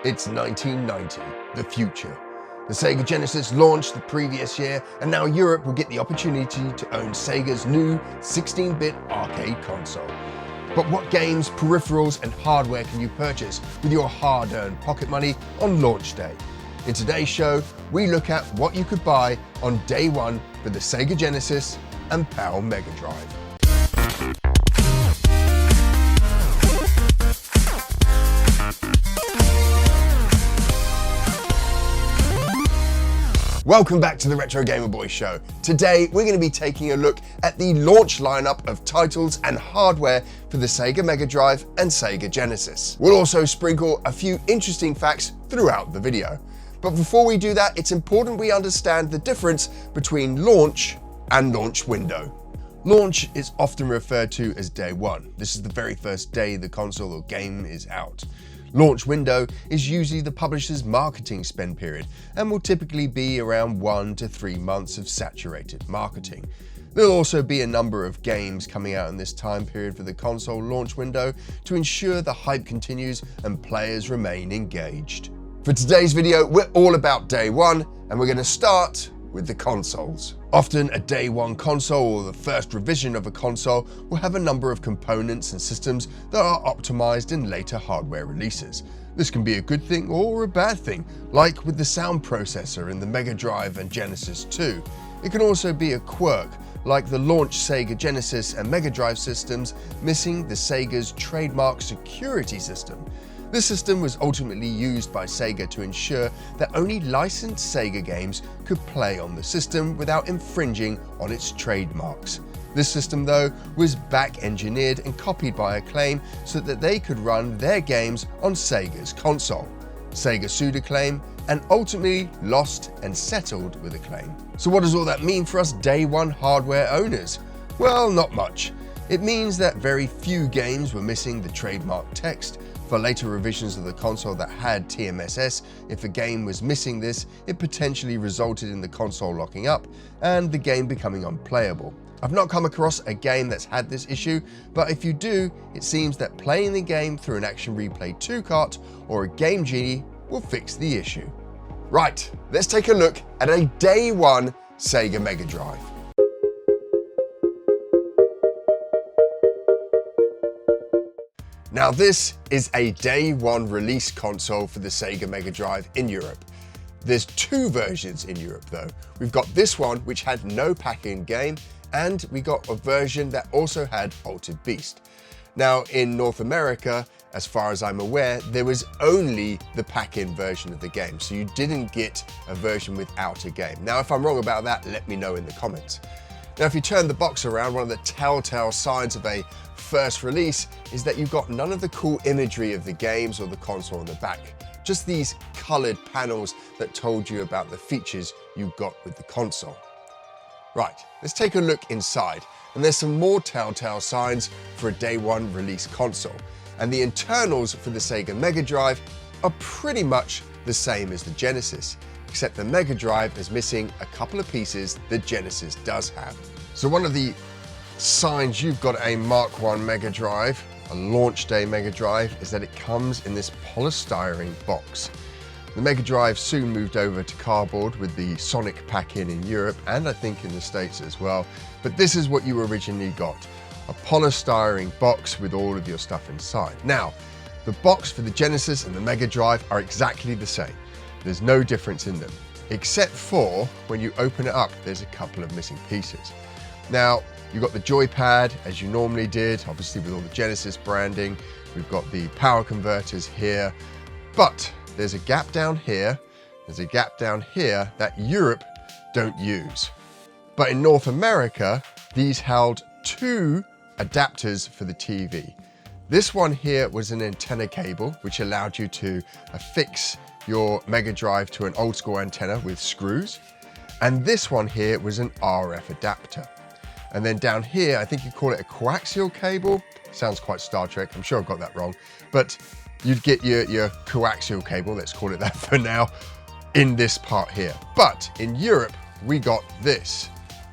It's 1990, the future. The Sega Genesis launched the previous year, and now Europe will get the opportunity to own Sega's new 16-bit arcade console. But what games, peripherals, and hardware can you purchase with your hard-earned pocket money on launch day? In today's show, we look at what you could buy on day one for the Sega Genesis and PAL Mega Drive. Welcome back to the Retro Gamer Boy Show. Today, we're going to be taking a look at the launch lineup of titles and hardware for the Sega Mega Drive and Sega Genesis. We'll also sprinkle a few interesting facts throughout the video. But before we do that, it's important we understand the difference between launch and launch window. Launch is often referred to as day one. This is the very first day the console or game is out. Launch window is usually the publisher's marketing spend period and will typically be around 1 to 3 months of saturated marketing. There'll also be a number of games coming out in this time period for the console launch window to ensure the hype continues and players remain engaged. For today's video, we're all about day one, and we're going to start with the consoles. Often a day one console or the first revision of a console will have a number of components and systems that are optimized in later hardware releases. This can be a good thing or a bad thing, like with the sound processor in the Mega Drive and Genesis 2. It can also be a quirk, like the launch Sega Genesis and Mega Drive systems missing the Sega's trademark security system. This system was ultimately used by Sega to ensure that only licensed Sega games could play on the system without infringing on its trademarks. This system, though, was back-engineered and copied by Acclaim so that they could run their games on Sega's console. Sega sued Acclaim and ultimately lost and settled with Acclaim. So what does all that mean for us day one hardware owners? Well, not much. It means that very few games were missing the trademark text. For later revisions of the console that had TMSS, if a game was missing this, it potentially resulted in the console locking up and the game becoming unplayable. I've not come across a game that's had this issue, but if you do, it seems that playing the game through an Action Replay 2 cart or a Game Genie will fix the issue. Right, let's take a look at a day one Sega Mega Drive. Now this is a day one release console for the Sega Mega Drive in Europe. There's two versions in Europe though. We've got this one which had no pack-in game, and we got a version that also had Altered Beast. Now in North America, as far as I'm aware, there was only the pack-in version of the game, so you didn't get a version without a game. Now if I'm wrong about that, let me know in the comments. Now if you turn the box around, one of the telltale signs of a first release is that you've got none of the cool imagery of the games or the console on the back, just these colored panels that told you about the features you got with the console. Right, let's take a look inside, and there's some more telltale signs for a day one release console, and the internals for the Sega Mega Drive are pretty much the same as the Genesis, except the Mega Drive is missing a couple of pieces the Genesis does have. So one of the signs you've got a Mark I Mega Drive, a launch day Mega Drive, is that it comes in this polystyrene box. The Mega Drive soon moved over to cardboard with the Sonic pack-in in Europe and I think in the States as well, but this is what you originally got, a polystyrene box with all of your stuff inside. Now, the box for the Genesis and the Mega Drive are exactly the same. There's no difference in them, except for when you open it up, there's a couple of missing pieces. Now, you've got the joypad as you normally did, obviously with all the Genesis branding. We've got the power converters here, but there's a gap down here, there's a gap down here that Europe don't use. But in North America, these held two adapters for the TV. This one here was an antenna cable, which allowed you to affix your Mega Drive to an old school antenna with screws. And this one here was an RF adapter. And then down here, I think you call it a coaxial cable. Sounds quite Star Trek, I'm sure I got that wrong. But you'd get your coaxial cable, let's call it that for now, in this part here. But in Europe, we got this,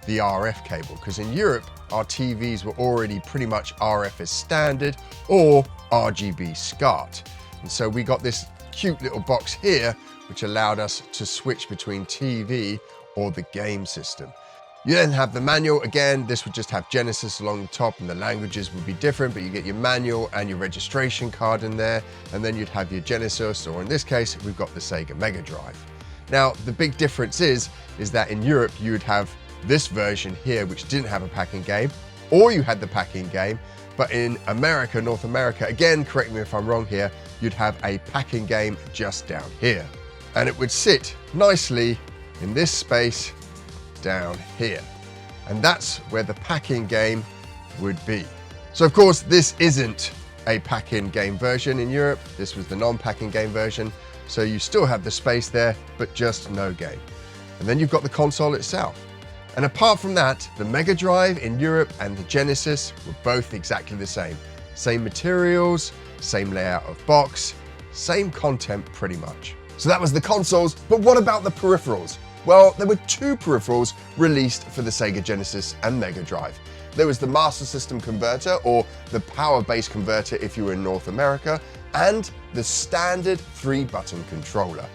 the RF cable, because in Europe, our TVs were already pretty much RF as standard or RGB SCART. And so we got this cute little box here, which allowed us to switch between TV or the game system. You then have the manual. Again, this would just have Genesis along the top and the languages would be different, but you get your manual and your registration card in there. And then you'd have your Genesis, or in this case, we've got the Sega Mega Drive. Now, the big difference is that in Europe, you would have this version here, which didn't have a pack-in game, or you had the pack-in game. But in America, North America, again, correct me if I'm wrong here, you'd have a pack-in game just down here. And it would sit nicely in this space down here. And that's where the pack-in game would be. So of course, this isn't a pack-in game version in Europe. This was the non-pack-in game version. So you still have the space there, but just no game. And then you've got the console itself. And apart from that, the Mega Drive in Europe and the Genesis were both exactly the same. Same materials, same layout of box, same content pretty much. So that was the consoles, but what about the peripherals? Well, there were two peripherals released for the Sega Genesis and Mega Drive. There was the Master System Converter, or the Power Base Converter if you were in North America, and the standard 3-button controller.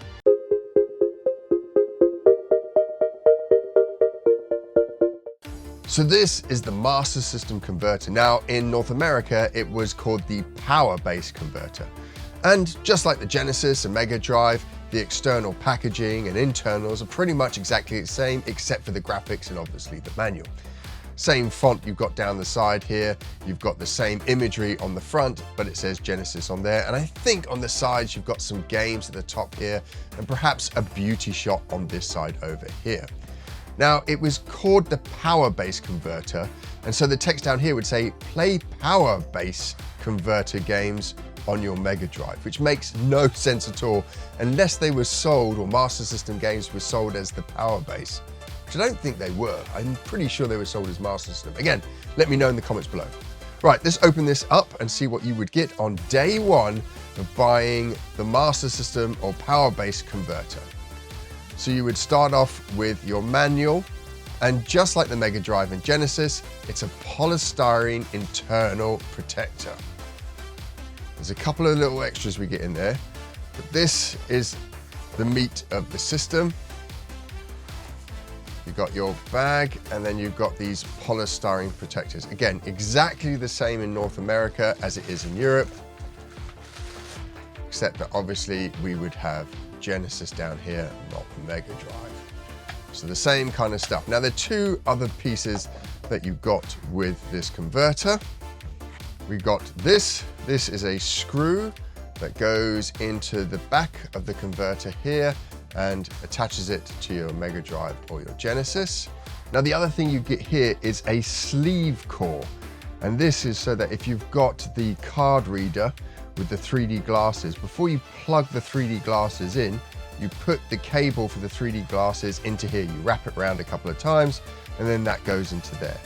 So this is the Master System Converter. Now, in North America, it was called the Power Base Converter. And just like the Genesis and Mega Drive, the external packaging and internals are pretty much exactly the same, except for the graphics and obviously the manual. Same font you've got down the side here. You've got the same imagery on the front, but it says Genesis on there. And I think on the sides, you've got some games at the top here, and perhaps a beauty shot on this side over here. Now, it was called the Power Base Converter, and so the text down here would say, play Power Base Converter games on your Mega Drive, which makes no sense at all, unless they were sold, or Master System games were sold as the Power Base, which I don't think they were. I'm pretty sure they were sold as Master System. Again, let me know in the comments below. Right, let's open this up and see what you would get on day one of buying the Master System or Power Base Converter. So you would start off with your manual, and just like the Mega Drive and Genesis, it's a polystyrene internal protector. There's a couple of little extras we get in there, but this is the meat of the system. You've got your bag, and then you've got these polystyrene protectors. Again, exactly the same in North America as it is in Europe, except that obviously we would have Genesis down here, not the Mega Drive. So the same kind of stuff. Now, there are two other pieces that you've got with this converter. We got this. This is a screw that goes into the back of the converter here and attaches it to your Mega Drive or your Genesis. Now, the other thing you get here is a sleeve core. And this is so that if you've got the card reader with the 3D glasses, before you plug the 3D glasses in, you put the cable for the 3D glasses into here. You wrap it around a couple of times, and then that goes into there.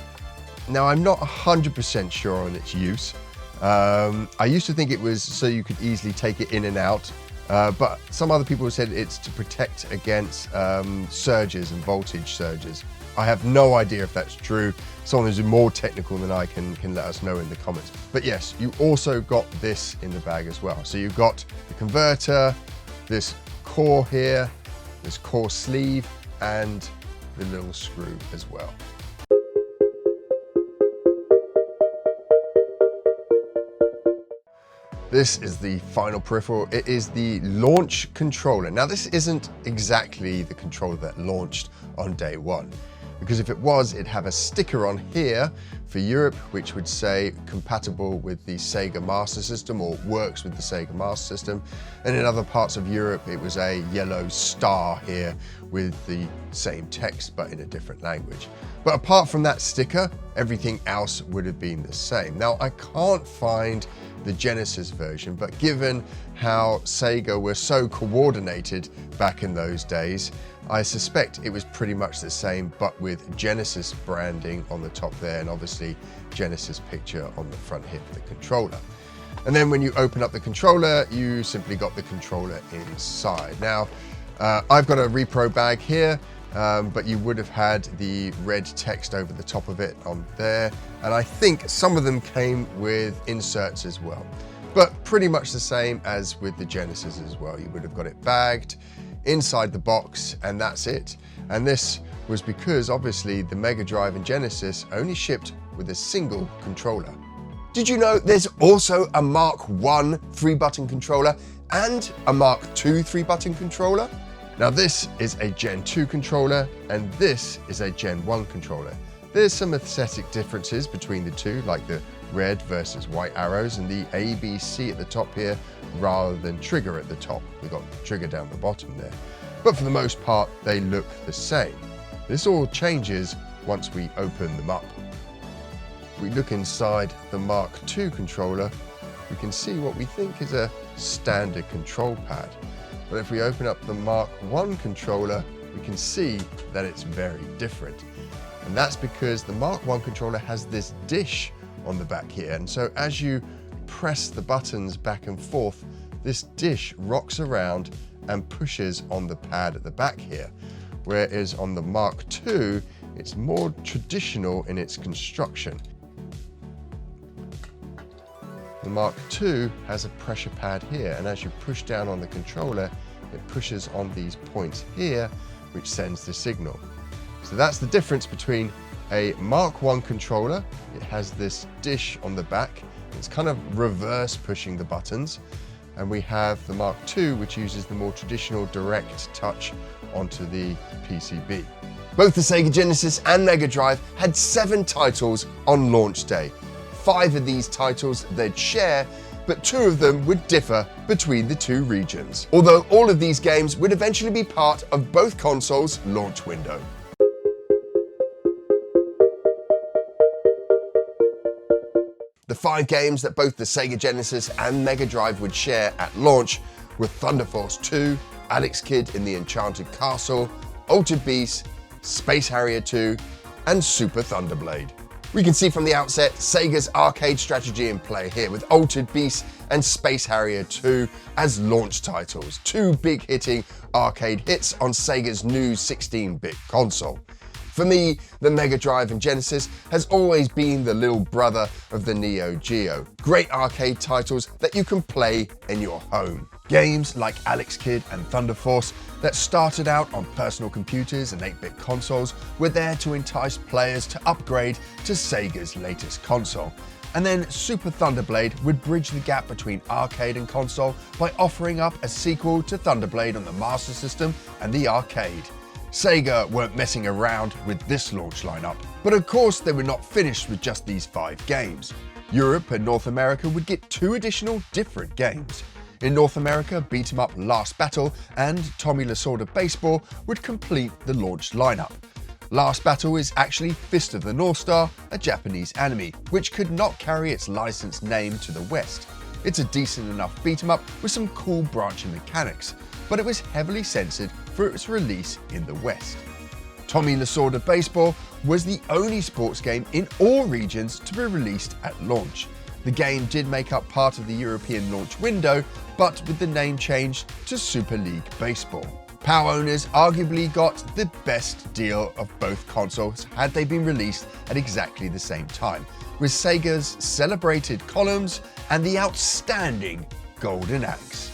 Now, I'm not 100% sure on its use. I used to think it was so you could easily take it in and out, but some other people have said it's to protect against surges and voltage surges. I have no idea if that's true. Someone who's more technical than I can let us know in the comments. But yes, you also got this in the bag as well. So you've got the converter, this core here, this core sleeve, and the little screw as well. This is the final peripheral. It is the launch controller. Now, this isn't exactly the controller that launched on day one, because if it was, it'd have a sticker on here for Europe, which would say compatible with the Sega Master System or works with the Sega Master System. And in other parts of Europe, it was a yellow star here with the same text, but in a different language. But apart from that sticker, everything else would have been the same. Now, I can't find the Genesis version, but given how Sega were so coordinated back in those days, I suspect it was pretty much the same, but with Genesis branding on the top there, and obviously Genesis picture on the front here for the controller. And then when you open up the controller, you simply got the controller inside. Now, I've got a repro bag here, but you would have had the red text over the top of it on there. And I think some of them came with inserts as well. but pretty much the same as with the Genesis as well. You would have got it bagged inside the box, and that's it. And this was because obviously the Mega Drive and Genesis only shipped with a single controller. Did you know there's also a Mark I 3-button controller and a Mark II 3-button controller? Now this is a Gen 2 controller and this is a Gen 1 controller. There's some aesthetic differences between the two, like the red versus white arrows and the ABC at the top here rather than trigger at the top. We've got trigger down the bottom there. But for the most part, they look the same. This all changes once we open them up. If we look inside the Mark II controller, we can see what we think is a standard control pad. But if we open up the Mark I controller, we can see that it's very different. And that's because the Mark I controller has this dish on the back here. And so as you press the buttons back and forth, this dish rocks around and pushes on the pad at the back here. Whereas on the Mark II, it's more traditional in its construction. The Mark II has a pressure pad here, and as you push down on the controller, it pushes on these points here, which sends the signal. So that's the difference between a Mark I controller. It has this dish on the back. It's kind of reverse pushing the buttons. And we have the Mark II, which uses the more traditional direct touch onto the PCB. Both the Sega Genesis and Mega Drive had 7 titles on launch day. 5 of these titles they'd share, but 2 of them would differ between the 2 regions. Although all of these games would eventually be part of both consoles' launch window. The 5 games that both the Sega Genesis and Mega Drive would share at launch were Thunder Force 2, Alex Kidd in the Enchanted Castle, Altered Beast, Space Harrier 2, and Super Thunderblade. We can see from the outset Sega's arcade strategy in play here, with Altered Beast and Space Harrier 2 as launch titles, 2 big hitting arcade hits on Sega's new 16-bit console. For me, the Mega Drive and Genesis has always been the little brother of the Neo Geo. Great arcade titles that you can play in your home. Games like Alex Kidd and Thunder Force that started out on personal computers and 8-bit consoles were there to entice players to upgrade to Sega's latest console. And then Super Thunderblade would bridge the gap between arcade and console by offering up a sequel to Thunderblade on the Master System and the arcade. Sega weren't messing around with this launch lineup. But of course they were not finished with just these 5 games. Europe and North America would get 2 additional different games. In North America, Beat 'em Up Last Battle and Tommy La Sword of Baseball would complete the launch lineup. Last Battle is actually Fist of the North Star, a Japanese anime, which could not carry its licensed name to the West. It's a decent enough beat 'em up with some cool branching mechanics, but it was heavily censored for its release in the West. Tommy La Sword of Baseball was the only sports game in all regions to be released at launch. The game did make up part of the European launch window, but with the name changed to Super League Baseball. PAL owners arguably got the best deal of both consoles had they been released at exactly the same time, with Sega's celebrated columns and the outstanding Golden Axe.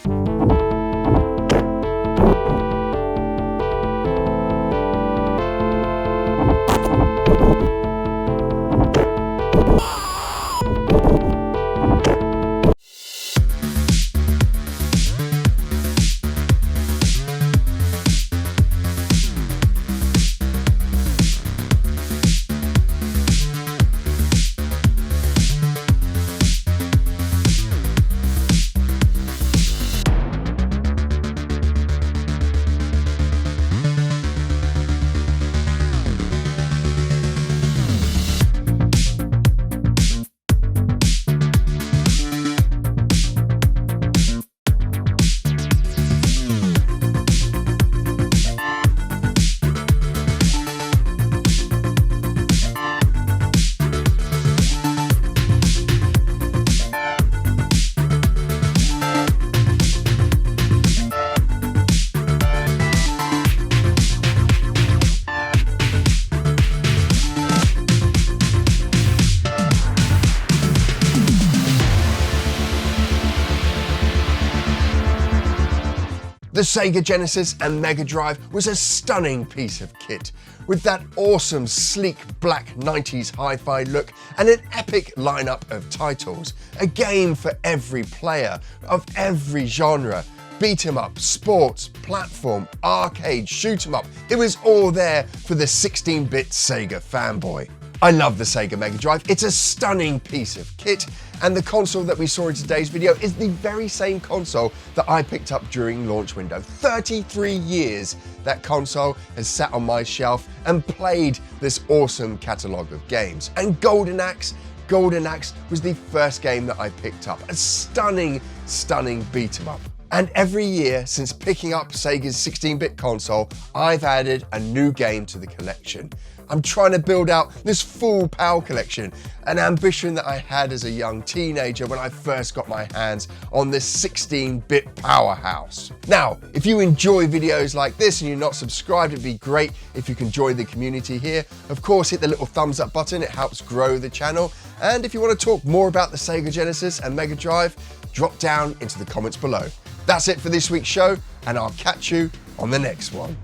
The Sega Genesis and Mega Drive was a stunning piece of kit, with that awesome sleek black 90s hi-fi look and an epic lineup of titles. A game for every player, of every genre. Beat 'em up, sports, platform, arcade, shoot 'em up. It was all there for the 16-bit Sega fanboy. I love the Sega Mega Drive. It's a stunning piece of kit, and the console that we saw in today's video is the very same console that I picked up during launch window. 33 years that console has sat on my shelf and played this awesome catalogue of games. And Golden Axe was the first game that I picked up. A stunning, stunning beat 'em up. And every year since picking up Sega's 16-bit console, I've added a new game to the collection. I'm trying to build out this full PAL collection, an ambition that I had as a young teenager when I first got my hands on this 16-bit powerhouse. Now, if you enjoy videos like this and you're not subscribed, it'd be great if you can join the community here. Of course, hit the little thumbs up button, it helps grow the channel. And if you want to talk more about the Sega Genesis and Mega Drive, drop down into the comments below. That's it for this week's show, and I'll catch you on the next one.